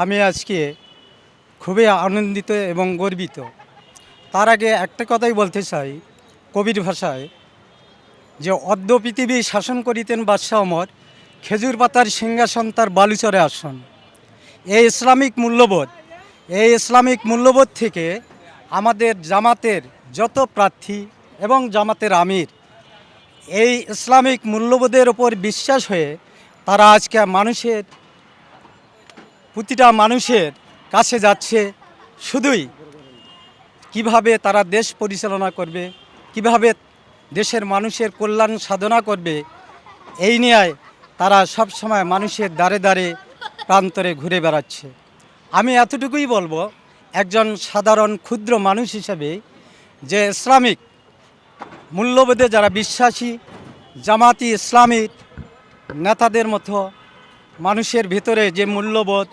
আমি আজকে খুবই আনন্দিত এবং গর্বিত। তার আগে একটা কথাই বলতে চাই কবির ভাষায়, যে অদ্য পৃথিবী শাসন করিতেন বাদশাহ ওমর, খেজুর পাতার সিংহাসন তার বালুচরে আসন। এই ইসলামিক মূল্যবোধ থেকে আমাদের জামাতের যত প্রার্থী এবং জামাতের আমির এই ইসলামিক মূল্যবোধের ওপর বিশ্বাস হয়ে তারা আজকে প্রতিটা মানুষের কাছে যাচ্ছে, শুধুই কিভাবে তারা দেশ পরিচালনা করবে, কিভাবে দেশের মানুষের কল্যাণ সাধনা করবে, এই নিয়ে তারা সব সময় মানুষের দ্বারে দ্বারে প্রান্তরে ঘুরে বেড়াচ্ছে। আমি এতটুকুই বলবো একজন সাধারণ ক্ষুদ্র মানুষ হিসেবে, যে ইসলামিক মূল্যবোধে যারা বিশ্বাসী, জামাতি ইসলামীর নেতাদের মতো মানুষের ভিতরে যে মূল্যবোধ,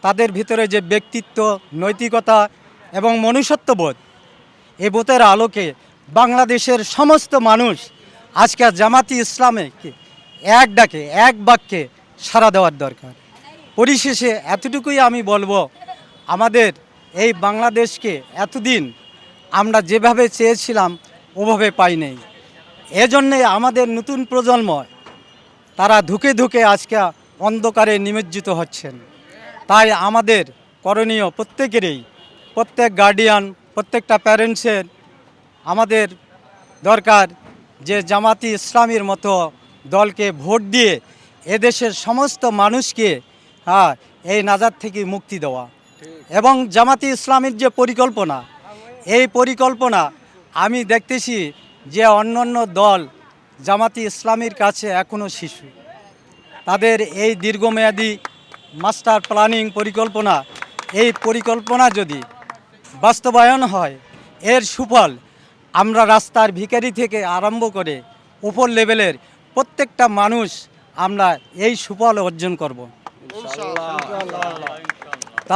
তাদের ভিতরে যে ব্যক্তিত্ব, নৈতিকতা এবং মনুষ্যত্ববোধ, এই বোধের আলোকে বাংলাদেশের সমস্ত মানুষ আজকে জামাতি ইসলামকে এক ডাকে এক বাক্যে সাড়া দেওয়ার দরকার। পরিশেষে এতটুকুই আমি বলবো, আমাদের এই বাংলাদেশকে এতদিন আমরা যেভাবে চেয়েছিলাম ওভাবে পাই নাই। এজন্যে আমাদের নতুন প্রজন্ম তারা ধুকে ধুকে আজকে অন্ধকারে নিমজ্জিত হচ্ছেন। তাই আমাদের করণীয় প্রত্যেক গার্ডিয়ান, প্রত্যেকটা প্যারেন্টসের আমাদের দরকার যে জামাতি ইসলামীর মতো দলকে ভোট দিয়ে এদেশের সমস্ত মানুষকে এই নাজাত থেকে মুক্তি দেওয়া। এবং জামাতি ইসলামীর যে পরিকল্পনা, এই পরিকল্পনা আমি দেখতেছি যে অন্যান্য দল জামাতি ইসলামীর কাছে এখনও শিশু। তাদের এই দীর্ঘমেয়াদী মাস্টার প্ল্যানিং পরিকল্পনা, এই পরিকল্পনা যদি বাস্তবায়ন হয়, এর সুফল আমরা রাস্তার ভিখারি থেকে আরম্ভ করে উপর লেভেলের প্রত্যেকটা মানুষ আমরা এই সুফল অর্জন করব। ইনশাআল্লাহ।